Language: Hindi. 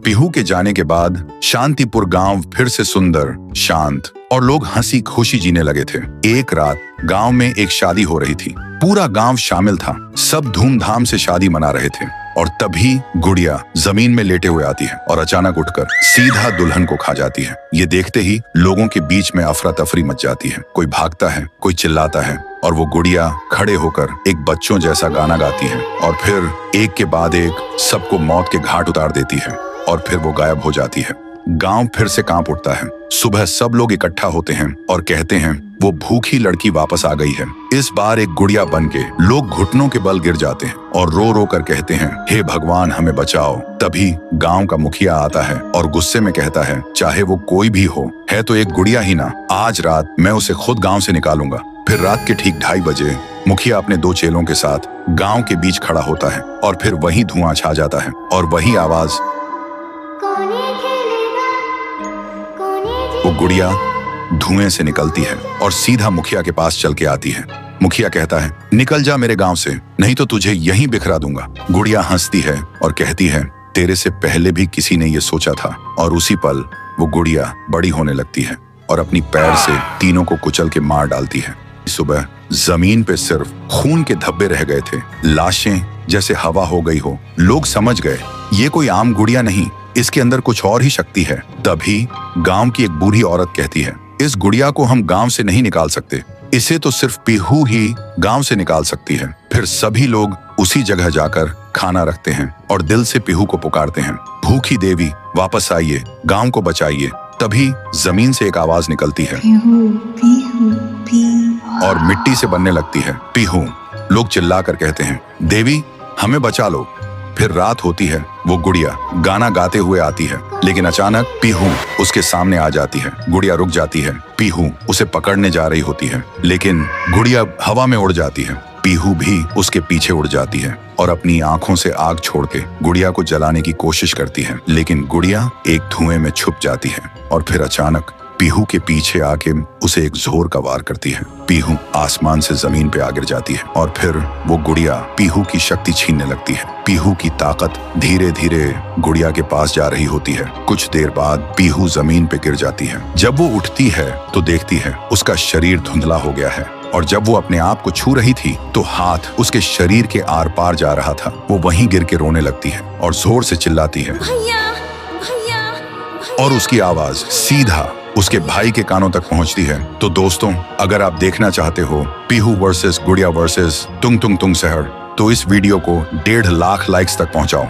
पीहू के जाने के बाद शांतिपुर गांव फिर से सुंदर, शांत और लोग हंसी खुशी जीने लगे थे। एक रात गांव में एक शादी हो रही थी। पूरा गांव शामिल था। सब धूमधाम से शादी मना रहे थे और तभी गुड़िया जमीन में लेटे हुए आती है और अचानक उठकर सीधा दुल्हन को खा जाती है। ये देखते ही लोगों के बीच में अफरा तफरी मच जाती है। कोई भागता है, कोई चिल्लाता है और वो गुड़िया खड़े होकर एक बच्चों जैसा गाना गाती है और फिर एक के बाद एक सबको मौत के घाट उतार देती है और फिर वो गायब हो जाती है। गांव फिर से कांप उठता है। सुबह सब लोग इकट्ठा होते हैं और कहते हैं वो भूखी लड़की वापस आ गई है। इस बार एक गुड़िया बनके लोग घुटनों के बल गिर जाते हैं और रो रो कर कहते हैं, हे भगवान हमें बचाओ। तभी गांव का मुखिया आता है और गुस्से में कहता है, चाहे वो कोई भी हो, है तो एक गुड़िया ही ना, आज रात मैं उसे खुद गांव से निकालूंगा। फिर रात के ठीक 2:30 बजे मुखिया अपने 2 चेलों के साथ गांव के बीच खड़ा होता है और फिर वही धुआं छा जाता है और वही आवाज, वो गुड़िया धुएं से निकलती है और सीधा मुखिया के पास चल के आती है। मुखिया कहता है, निकल जा मेरे गांव से, नहीं तो तुझे यहीं बिखरा दूंगा। गुड़िया हंसती है और कहती है, तेरे से पहले भी किसी ने ये सोचा था। और उसी पल वो गुड़िया बड़ी होने लगती है और अपनी पैर से तीनों को कुचल के मार डालती है। सुबह जमीन पे सिर्फ खून के धब्बे रह गए थे, लाशें जैसे हवा हो गई हो। लोग समझ गए ये कोई आम गुड़िया नहीं, इसके अंदर कुछ और ही शक्ति है। तभी गांव की एक बूढ़ी औरत कहती है, इस गुड़िया को हम गांव से नहीं निकाल सकते, इसे तो सिर्फ पीहू ही गांव से निकाल सकती है। फिर सभी लोग उसी जगह जाकर खाना रखते हैं और दिल से पीहू को पुकारते हैं, भूखी देवी वापस आइए, गांव को बचाइए। तभी जमीन से एक आवाज निकलती है पीहू, पीहू, पीहू। और मिट्टी से बनने लगती है पीहू। लोग चिल्लाकर कहते हैं, देवी हमें बचा लो। फिर रात होती है। वो गुड़िया गाना गाते हुए आती है, लेकिन अचानक पीहू उसके सामने आ जाती है। गुड़िया रुक जाती है। पीहू उसे पकड़ने जा रही होती है, लेकिन गुड़िया हवा में उड़ जाती है। पीहू भी उसके पीछे उड़ जाती है और अपनी आंखों से आग छोड़ के गुड़िया को जलाने की कोशिश करती है, लेकिन गुड़िया एक धुएं में छुप जाती है और फिर अचानक पीहू के पीछे आके उसे एक जोर का वार करती है। पीहू आसमान से जमीन पे आ गिर जाती है और फिर वो गुड़िया पीहू की शक्ति छीनने लगती है। पीहू की ताकत धीरे धीरे गुड़िया के पास जा रही होती है। कुछ देर बाद पीहू जमीन पे गिर जाती है। जब वो उठती है तो देखती है उसका शरीर धुंधला हो गया है और जब वो अपने आप को छू रही थी तो हाथ उसके शरीर के आर पार जा रहा था। वो वहीं गिर के रोने लगती है और जोर से चिल्लाती है, भैया, भैया, भैया। और उसकी आवाज सीधा उसके भाई के कानों तक पहुंचती है। तो दोस्तों, अगर आप देखना चाहते हो पीहू वर्सेस गुड़िया वर्सेस तुंग तुंग तुंग सहर, तो इस वीडियो को 1.5 लाख लाइक्स तक पहुंचाओ।